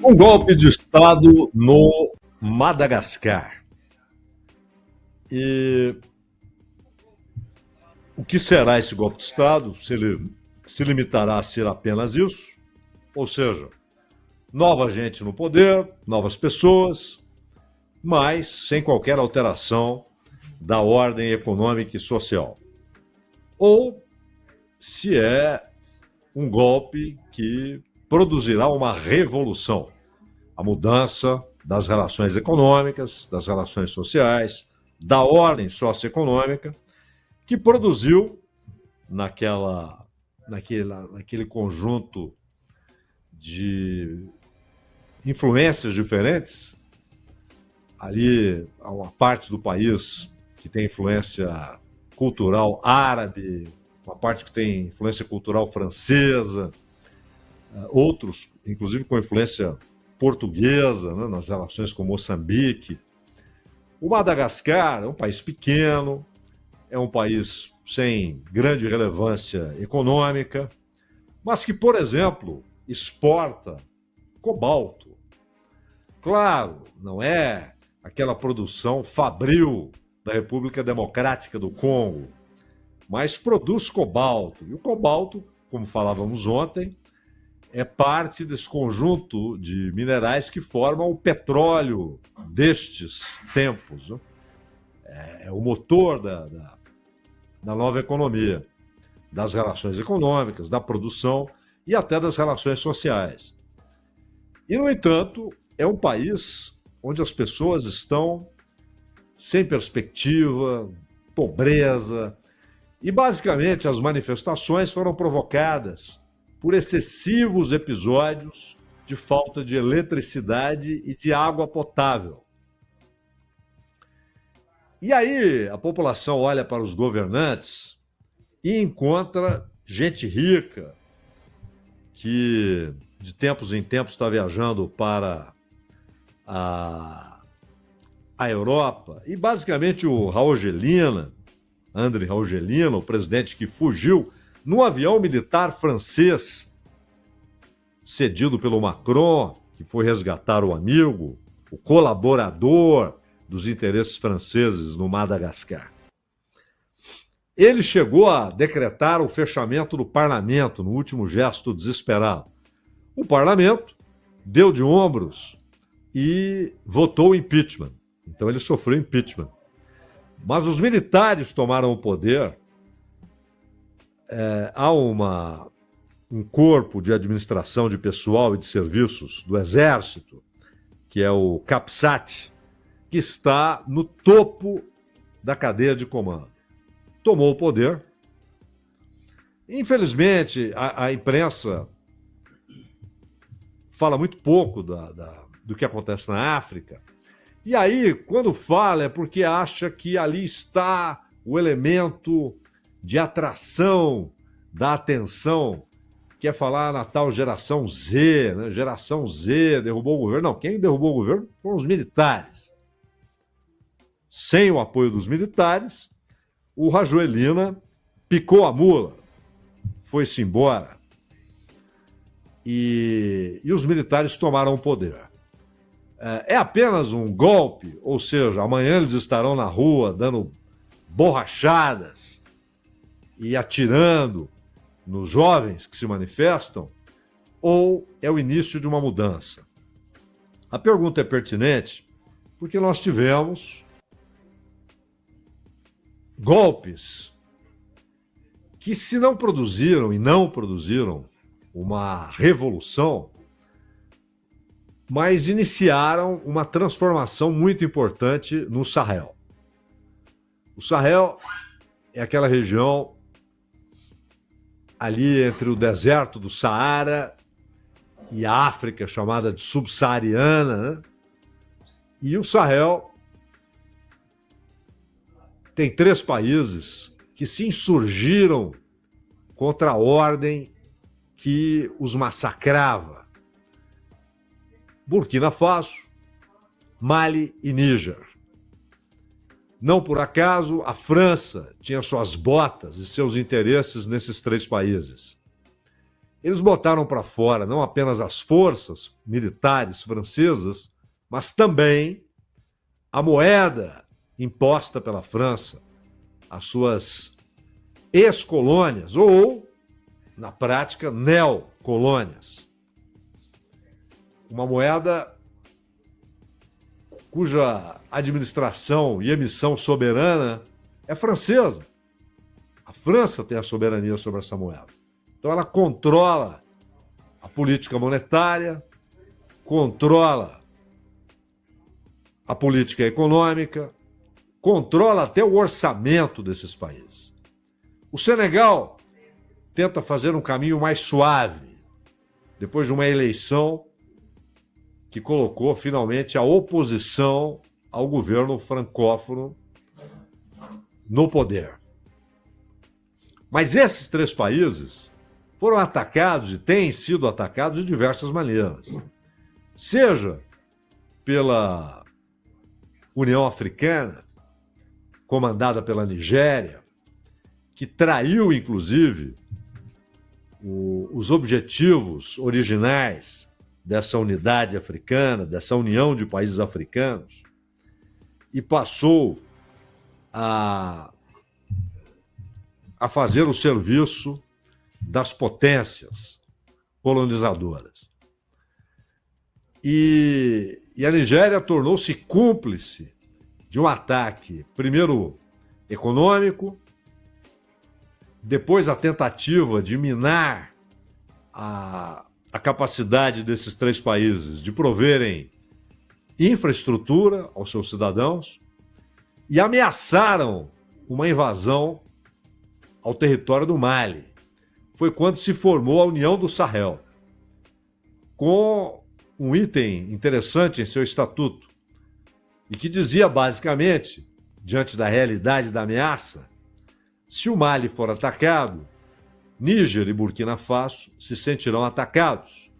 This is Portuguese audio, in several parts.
Um golpe de Estado no Madagascar. E o que será esse golpe de Estado? Se ele se limitará a ser apenas isso? Ou seja, nova gente no poder, novas pessoas, mas sem qualquer alteração da ordem econômica e social. Ou se é um golpe que produzirá uma revolução, a mudança das relações econômicas, das relações sociais, da ordem socioeconômica, que produziu naquele conjunto de influências diferentes, ali uma parte do país que tem influência cultural árabe, uma parte que tem influência cultural francesa, outros, inclusive com influência portuguesa, né, nas relações com Moçambique. O Madagascar é um país pequeno, é um país sem grande relevância econômica, mas que, por exemplo, exporta cobalto. Claro, não é aquela produção fabril da República Democrática do Congo, mas produz cobalto. E o cobalto, como falávamos ontem, é parte desse conjunto de minerais que formam o petróleo destes tempos. Né? É o motor da nova economia, das relações econômicas, da produção e até das relações sociais. E, no entanto, é um país onde as pessoas estão sem perspectiva, pobreza, e basicamente as manifestações foram provocadas por excessivos episódios de falta de eletricidade e de água potável. E aí a população olha para os governantes e encontra gente rica que de tempos em tempos está viajando para a Europa. E basicamente o Rajoelina, André Rajoelina, o presidente que fugiu num avião militar francês cedido pelo Macron, que foi resgatar o amigo, o colaborador dos interesses franceses no Madagascar. Ele chegou a decretar o fechamento do parlamento no último gesto desesperado. O parlamento deu de ombros e votou o impeachment. Então ele sofreu impeachment. Mas os militares tomaram o poder. Há um corpo de administração de pessoal e de serviços do Exército, que é o CAPSAT, que está no topo da cadeia de comando. Tomou o poder. Infelizmente, a imprensa fala muito pouco do que acontece na África. E aí, quando fala, é porque acha que ali está o elemento de atração da atenção, que é falar na tal geração Z, né? Geração Z derrubou o governo. Não, quem derrubou o governo foram os militares. Sem o apoio dos militares, o Rajoelina picou a mula, foi-se embora. E os militares tomaram o poder. É apenas um golpe, ou seja, amanhã eles estarão na rua dando borrachadas e atirando nos jovens que se manifestam, ou é o início de uma mudança? A pergunta é pertinente porque nós tivemos golpes que, se não produziram uma revolução, mas iniciaram uma transformação muito importante no Sahel. O Sahel é aquela região ali entre o deserto do Saara e a África, chamada de subsaariana, né? E o Sahel tem 3 países que se insurgiram contra a ordem que os massacrava: Burkina Faso, Mali e Níger. Não por acaso, a França tinha suas botas e seus interesses nesses 3 países. Eles botaram para fora não apenas as forças militares francesas, mas também a moeda imposta pela França, as suas ex-colônias ou, na prática, neocolônias. Uma moeda cuja administração e emissão soberana é francesa. A França tem a soberania sobre essa moeda. Então ela controla a política monetária, controla a política econômica, controla até o orçamento desses países. O Senegal tenta fazer um caminho mais suave, depois de uma eleição que colocou finalmente a oposição ao governo francófono no poder. Mas esses 3 países foram atacados e têm sido atacados de diversas maneiras. Seja pela União Africana, comandada pela Nigéria, que traiu, inclusive, os objetivos originais dessa unidade africana, dessa união de países africanos, e passou a fazer o serviço das potências colonizadoras. E a Nigéria tornou-se cúmplice de um ataque, primeiro econômico, depois a tentativa de minar a capacidade desses 3 países de proverem infraestrutura aos seus cidadãos e ameaçaram uma invasão ao território do Mali. Foi quando se formou a União do Sahel, com um item interessante em seu estatuto, e que dizia basicamente, diante da realidade da ameaça, se o Mali for atacado, Níger e Burkina Faso se sentirão atacados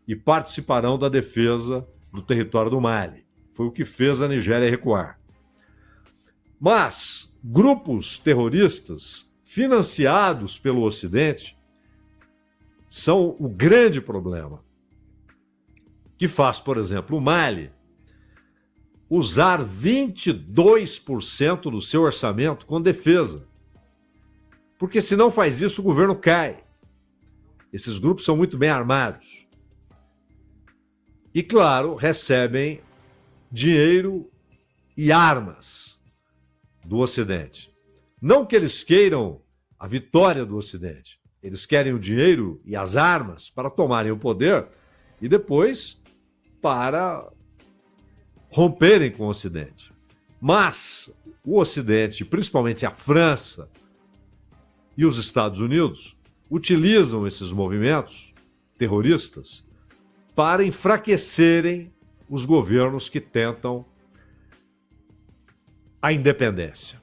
e participarão da defesa do território do Mali. Foi o que fez a Nigéria recuar. Mas grupos terroristas financiados pelo Ocidente são o grande problema, que faz, por exemplo, o Mali usar 22% do seu orçamento com defesa. Porque se não faz isso, o governo cai. Esses grupos são muito bem armados. E, claro, recebem dinheiro e armas do Ocidente. Não que eles queiram a vitória do Ocidente. Eles querem o dinheiro e as armas para tomarem o poder e depois para romperem com o Ocidente. Mas o Ocidente, principalmente a França e os Estados Unidos, utilizam esses movimentos terroristas para enfraquecerem os governos que tentam a independência.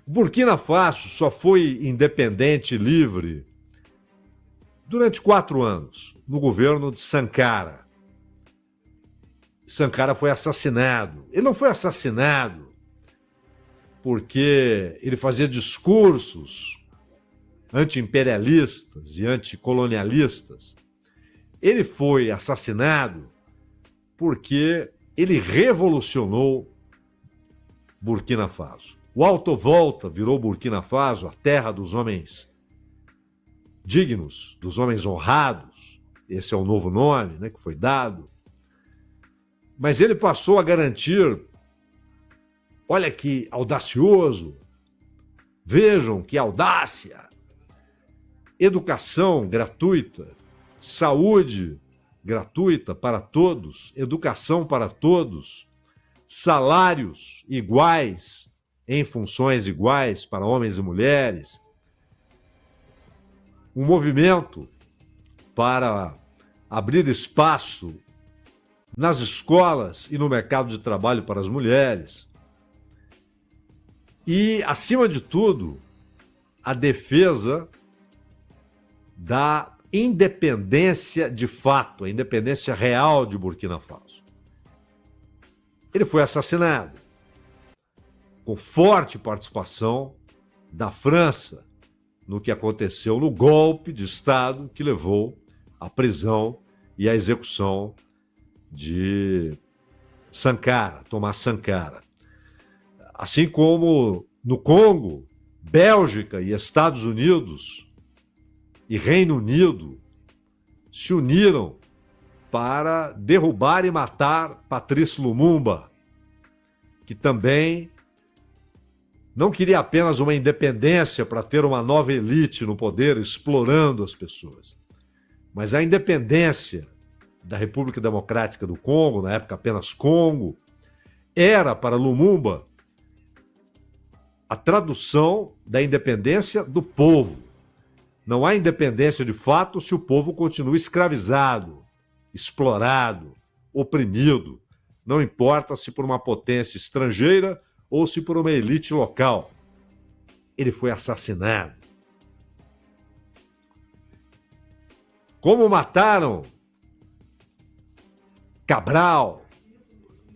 Burkina Faso só foi independente e livre durante 4 anos, no governo de Sankara. Sankara foi assassinado. Ele não foi assassinado porque ele fazia discursos anti-imperialistas e anticolonialistas. Ele foi assassinado porque ele revolucionou Burkina Faso. O Alto Volta virou Burkina Faso a terra dos homens dignos, dos homens honrados. Esse é o novo nome, né, que foi dado. Mas ele passou a garantir, olha que audacioso, vejam que audácia, educação gratuita, saúde gratuita para todos, educação para todos, salários iguais em funções iguais para homens e mulheres, um movimento para abrir espaço nas escolas e no mercado de trabalho para as mulheres. E, acima de tudo, a defesa da independência de fato, a independência real de Burkina Faso. Ele foi assassinado. com forte participação da França no que aconteceu no golpe de Estado que levou à prisão e à execução de Sankara, Thomas Sankara. Assim como no Congo, Bélgica e Estados Unidos e Reino Unido se uniram para derrubar e matar Patrice Lumumba, que também não queria apenas uma independência para ter uma nova elite no poder explorando as pessoas, mas a independência da República Democrática do Congo, na época apenas Congo, era para Lumumba a tradução da independência do povo. Não há independência de fato se o povo continua escravizado, explorado, oprimido, não importa se por uma potência estrangeira ou se por uma elite local. Ele foi assassinado. Como mataram Cabral,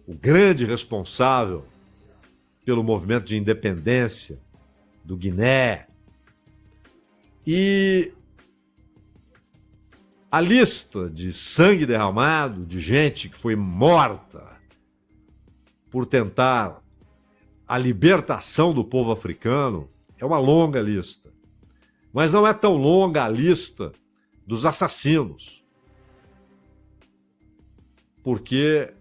o grande responsável pelo movimento de independência do Guiné. E a lista de sangue derramado, de gente que foi morta por tentar a libertação do povo africano, é uma longa lista. Mas não é tão longa a lista dos assassinos. Porque,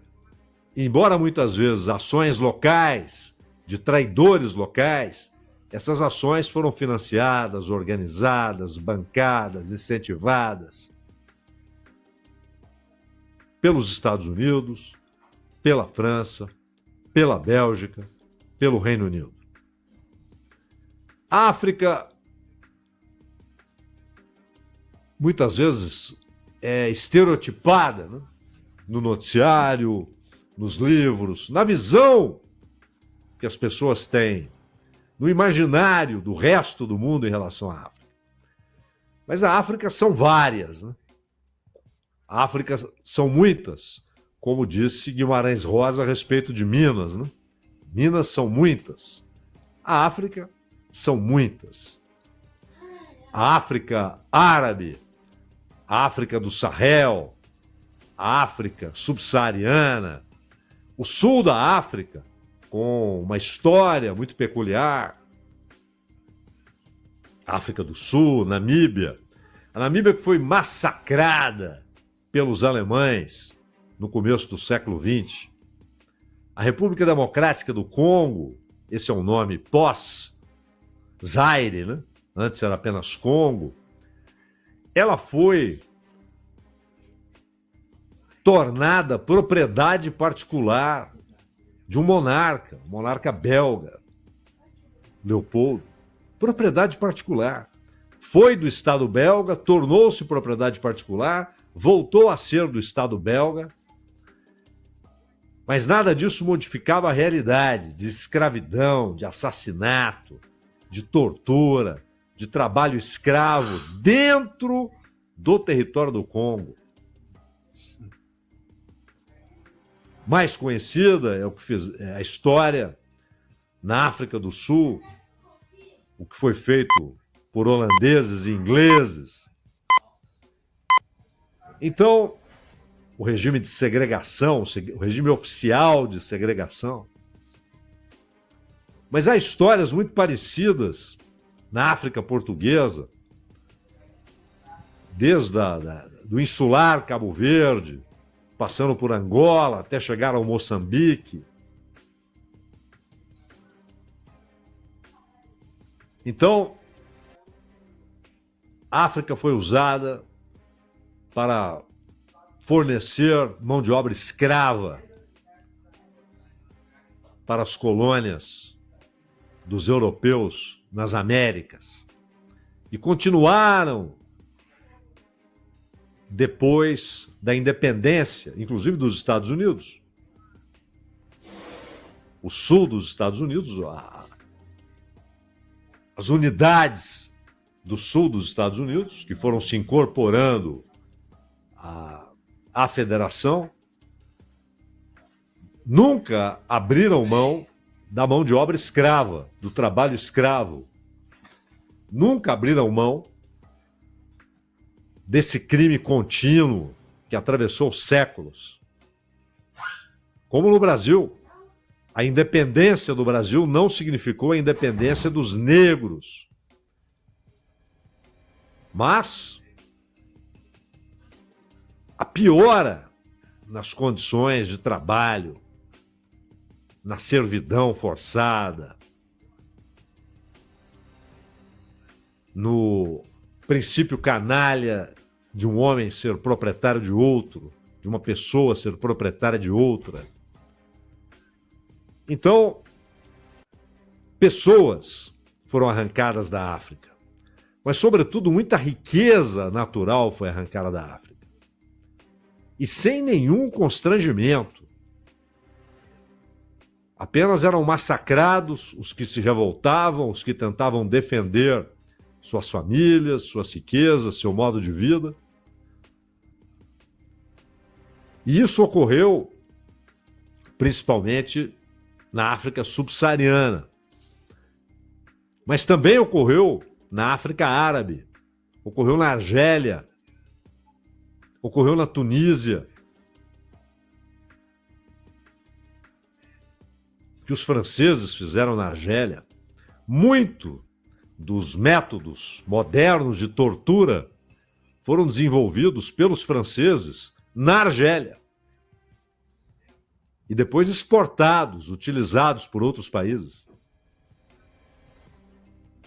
embora muitas vezes ações locais, de traidores locais, essas ações foram financiadas, organizadas, bancadas, incentivadas pelos Estados Unidos, pela França, pela Bélgica, pelo Reino Unido. A África, muitas vezes, é estereotipada, né? No noticiário, nos livros, na visão que as pessoas têm, no imaginário do resto do mundo em relação à África. Mas a África são várias, né? A África são muitas, como disse Guimarães Rosa a respeito de Minas, né? Minas são muitas. A África são muitas. A África árabe, a África do Sahel, a África subsaariana, o sul da África, com uma história muito peculiar. África do Sul, Namíbia. A Namíbia que foi massacrada pelos alemães no começo do século XX. A República Democrática do Congo, esse é um nome pós-Zaire, né? Antes era apenas Congo. Ela foi tornada propriedade particular de um monarca belga, Leopoldo. Propriedade particular. Foi do Estado belga, tornou-se propriedade particular, voltou a ser do Estado belga, mas nada disso modificava a realidade de escravidão, de assassinato, de tortura, de trabalho escravo dentro do território do Congo. Mais conhecida é a história na África do Sul, o que foi feito por holandeses e ingleses. Então, o regime de segregação, o regime oficial de segregação. Mas há histórias muito parecidas na África portuguesa, desde do insular Cabo Verde, passando por Angola, até chegar ao Moçambique. Então, a África foi usada para fornecer mão de obra escrava para as colônias dos europeus nas Américas. E continuaram depois da independência, inclusive dos Estados Unidos. O sul dos Estados Unidos, as unidades do sul dos Estados Unidos, que foram se incorporando à federação, nunca abriram mão da mão de obra escrava, do trabalho escravo. Nunca abriram mão desse crime contínuo que atravessou séculos. Como no Brasil, a independência do Brasil não significou a independência dos negros. Mas a piora nas condições de trabalho, na servidão forçada, no princípio canalha de um homem ser proprietário de outro, de uma pessoa ser proprietária de outra. Então, pessoas foram arrancadas da África, mas, sobretudo, muita riqueza natural foi arrancada da África. E sem nenhum constrangimento. Apenas eram massacrados os que se revoltavam, os que tentavam defender suas famílias, suas riquezas, seu modo de vida. E isso ocorreu principalmente na África subsaariana. Mas também ocorreu na África Árabe, ocorreu na Argélia, ocorreu na Tunísia. O que os franceses fizeram na Argélia, muito dos métodos modernos de tortura foram desenvolvidos pelos franceses na Argélia e depois exportados, utilizados por outros países.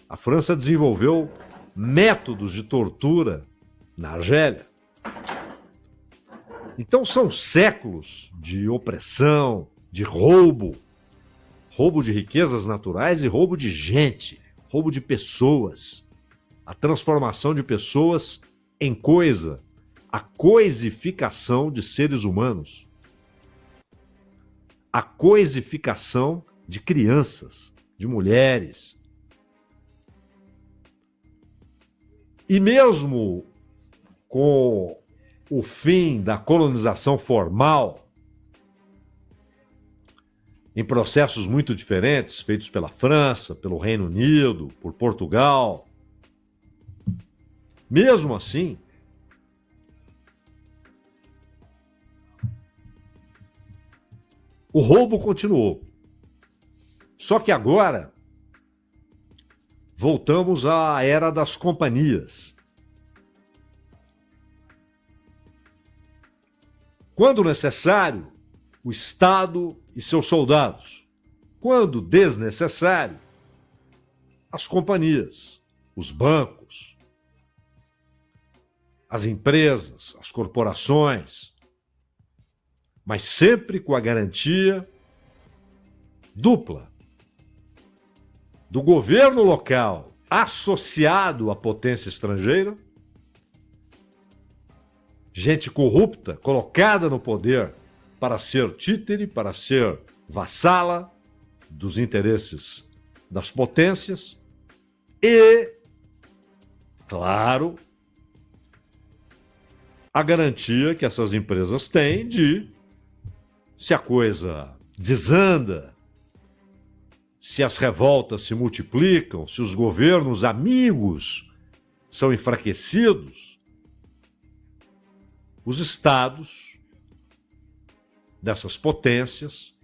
A França desenvolveu métodos de tortura na Argélia. Então são séculos de opressão, de roubo de riquezas naturais e roubo de gente, roubo de pessoas, a transformação de pessoas em coisa, a coisificação de seres humanos, a coisificação de crianças, de mulheres. E mesmo com o fim da colonização formal, em processos muito diferentes, feitos pela França, pelo Reino Unido, por Portugal, mesmo assim, o roubo continuou. Só que agora voltamos à era das companhias. Quando necessário, o Estado e seus soldados. Quando desnecessário, as companhias, os bancos, as empresas, as corporações, mas sempre com a garantia dupla do governo local associado à potência estrangeira, gente corrupta colocada no poder para ser títere, para ser vassala dos interesses das potências e, claro, a garantia que essas empresas têm de, se a coisa desanda, se as revoltas se multiplicam, se os governos amigos são enfraquecidos, os estados dessas potências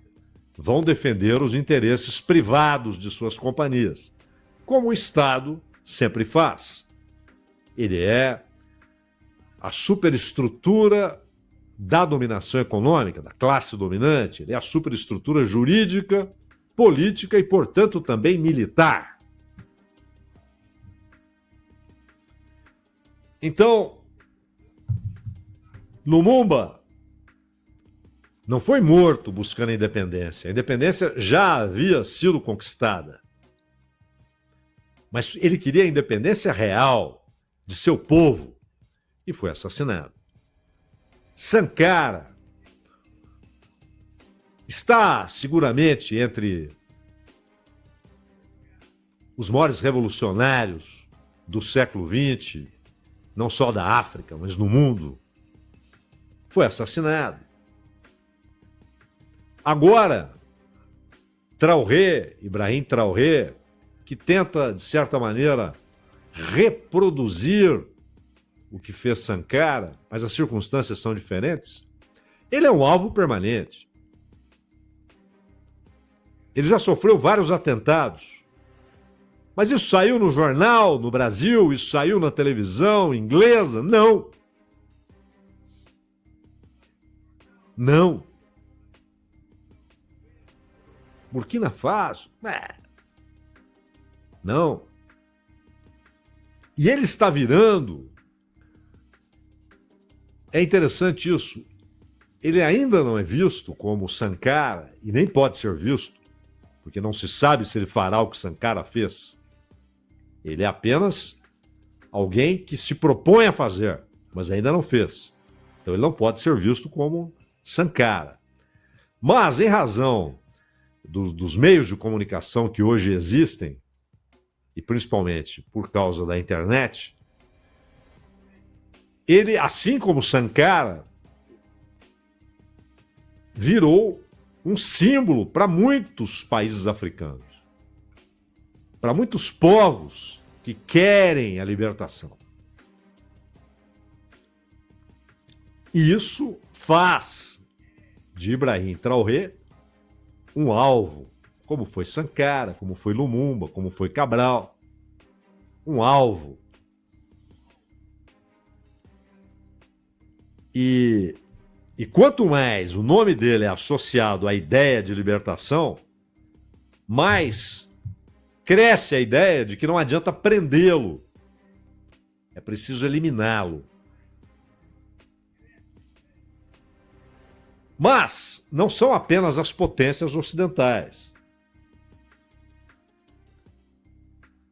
vão defender os interesses privados de suas companhias, como o Estado sempre faz. Ele é a superestrutura da dominação econômica, da classe dominante, ele é a superestrutura jurídica, política e, portanto, também militar. Então, Lumumba não foi morto buscando a independência. A independência já havia sido conquistada. Mas ele queria a independência real de seu povo e foi assassinado. Sankara está seguramente entre os maiores revolucionários do século XX, não só da África, mas do mundo. Foi assassinado. Agora, Traoré, Ibrahim Traoré, que tenta, de certa maneira, reproduzir o que fez Sankara, mas as circunstâncias são diferentes, ele é um alvo permanente. Ele já sofreu vários atentados. Mas isso saiu no jornal, no Brasil? Isso saiu na televisão inglesa? Não. Não. Burkina Faso? Não. E ele está virando. É interessante isso. Ele ainda não é visto como Sankara, e nem pode ser visto, porque não se sabe se ele fará o que Sankara fez. Ele é apenas alguém que se propõe a fazer, mas ainda não fez. Então ele não pode ser visto como Sankara. Mas, em razão dos meios de comunicação que hoje existem, e principalmente por causa da internet, ele, assim como Sankara, virou um símbolo para muitos países africanos, para muitos povos que querem a libertação. E isso faz de Ibrahim Traoré um alvo, como foi Sankara, como foi Lumumba, como foi Cabral, um alvo. E quanto mais o nome dele é associado à ideia de libertação, mais cresce a ideia de que não adianta prendê-lo, é preciso eliminá-lo. Mas não são apenas as potências ocidentais.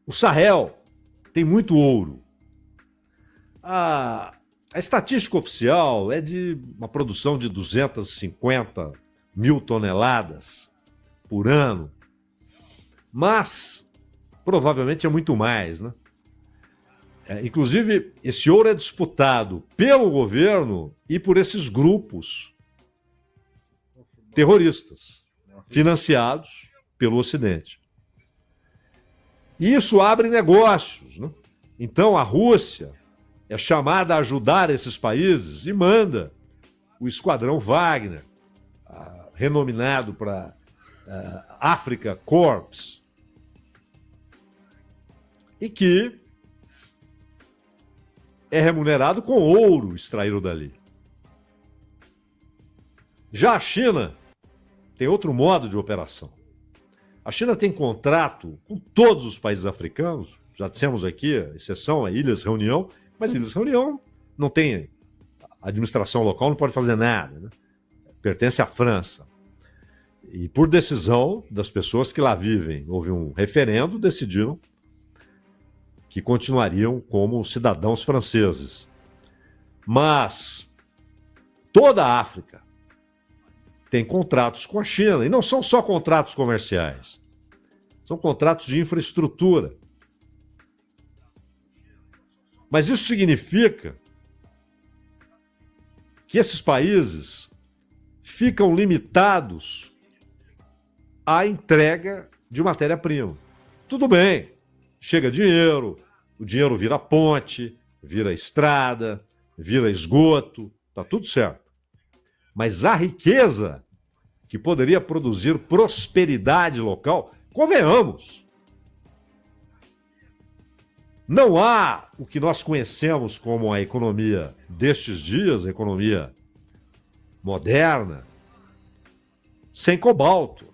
O Sahel tem muito ouro. A estatística oficial é de uma produção de 250 mil toneladas por ano, mas provavelmente é muito mais, né? Inclusive, esse ouro é disputado pelo governo e por esses grupos terroristas, financiados pelo Ocidente. E isso abre negócios, né? Então a Rússia é chamada a ajudar esses países e manda o Esquadrão Wagner, renominado para Africa Corps, e que é remunerado com ouro extraído dali. Já a China tem outro modo de operação. A China tem contrato com todos os países africanos, já dissemos aqui, a exceção é Ilhas Reunião, mas Ilhas Reunião não tem administração local, não pode fazer nada, né? Pertence à França. E por decisão das pessoas que lá vivem, houve um referendo, decidiram que continuariam como cidadãos franceses. Mas toda a África tem contratos com a China, e não são só contratos comerciais, são contratos de infraestrutura. Mas isso significa que esses países ficam limitados à entrega de matéria-prima. Tudo bem, chega dinheiro, o dinheiro vira ponte, vira estrada, vira esgoto, tá tudo certo. Mas a riqueza que poderia produzir prosperidade local, convenhamos, não há o que nós conhecemos como a economia destes dias, a economia moderna, sem cobalto.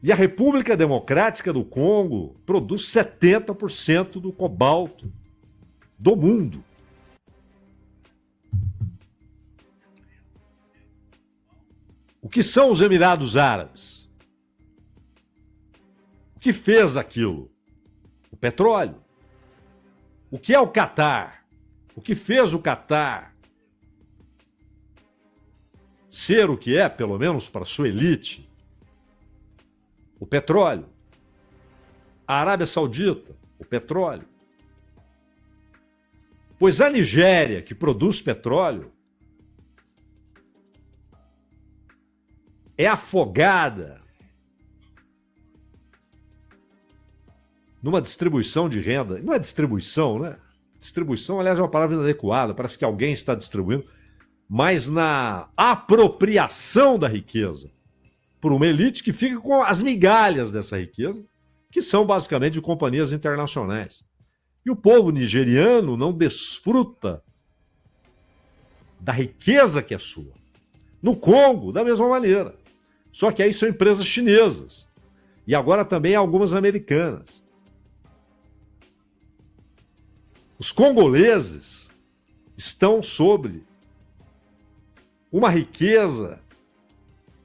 E a República Democrática do Congo produz 70% do cobalto do mundo. O que são os Emirados Árabes? O que fez aquilo? O petróleo. O que é o Catar? O que fez o Catar ser o que é, pelo menos para sua elite? O petróleo. A Arábia Saudita, o petróleo. Pois a Nigéria, que produz petróleo, é afogada numa distribuição de renda. Não é distribuição, né? Distribuição, aliás, é uma palavra inadequada, parece que alguém está distribuindo, mas na apropriação da riqueza por uma elite que fica com as migalhas dessa riqueza, que são basicamente de companhias internacionais. E o povo nigeriano não desfruta da riqueza que é sua. No Congo, da mesma maneira. Só que aí são empresas chinesas. E agora também algumas americanas. Os congoleses estão sobre uma riqueza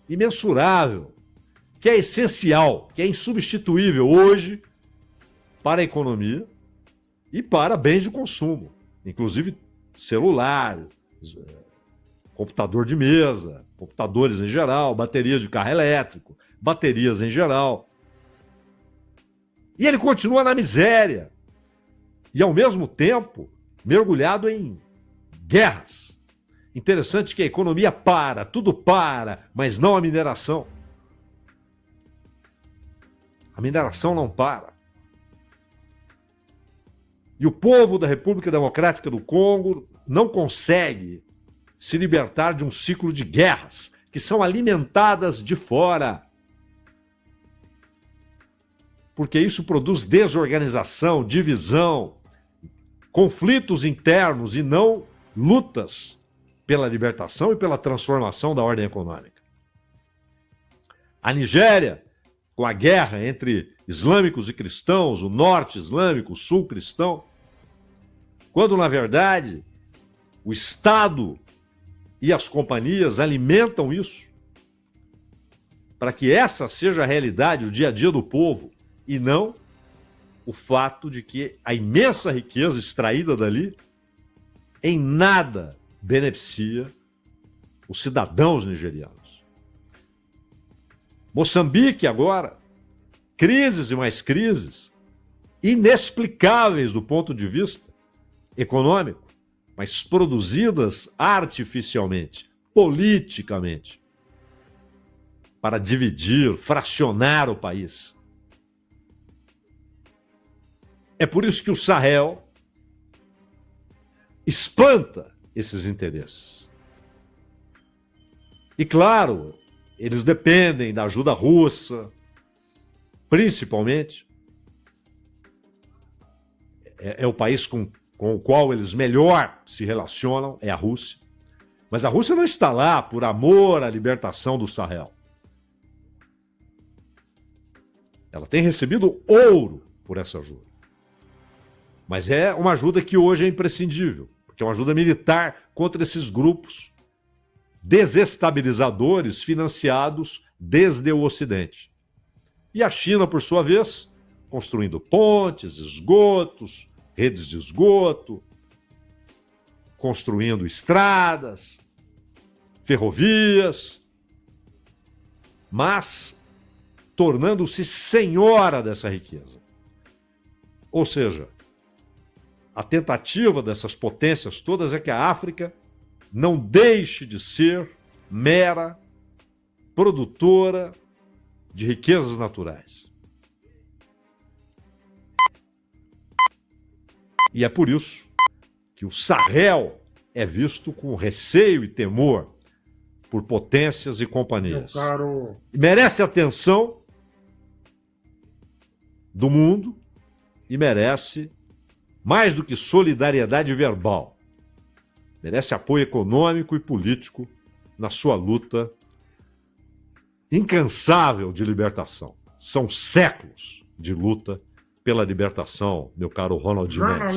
imensurável, que é essencial, que é insubstituível hoje para a economia e para bens de consumo, inclusive celular, computador de mesa, computadores em geral, baterias de carro elétrico, baterias em geral. E ele continua na miséria e, ao mesmo tempo, mergulhado em guerras. Interessante que a economia para, tudo para, mas não a mineração. A mineração não para. E o povo da República Democrática do Congo não consegue se libertar de um ciclo de guerras que são alimentadas de fora. Porque isso produz desorganização, divisão, conflitos internos e não lutas pela libertação e pela transformação da ordem econômica. A Nigéria, com a guerra entre islâmicos e cristãos, o norte islâmico, o sul cristão, quando, na verdade, o Estado e as companhias alimentam isso para que essa seja a realidade, o dia a dia do povo, e não o fato de que a imensa riqueza extraída dali em nada beneficia os cidadãos nigerianos. Moçambique agora, crises e mais crises, inexplicáveis do ponto de vista econômico, mas produzidas artificialmente, politicamente, para dividir, fracionar o país. É por isso que o Sahel espanta esses interesses. E claro, eles dependem da ajuda russa, principalmente. É o país com o qual eles melhor se relacionam, é a Rússia. Mas a Rússia não está lá por amor à libertação do Sahel. Ela tem recebido ouro por essa ajuda. Mas é uma ajuda que hoje é imprescindível, porque é uma ajuda militar contra esses grupos desestabilizadores financiados desde o Ocidente. E a China, por sua vez, construindo pontes, esgotos, redes de esgoto, construindo estradas, ferrovias, mas tornando-se senhora dessa riqueza. Ou seja, a tentativa dessas potências todas é que a África não deixe de ser mera produtora de riquezas naturais. E é por isso que o Sahel é visto com receio e temor por potências e companhias. Meu caro... E merece atenção do mundo e merece mais do que solidariedade verbal. Merece apoio econômico e político na sua luta incansável de libertação. São séculos de luta pela libertação, meu caro Ronald Mendes.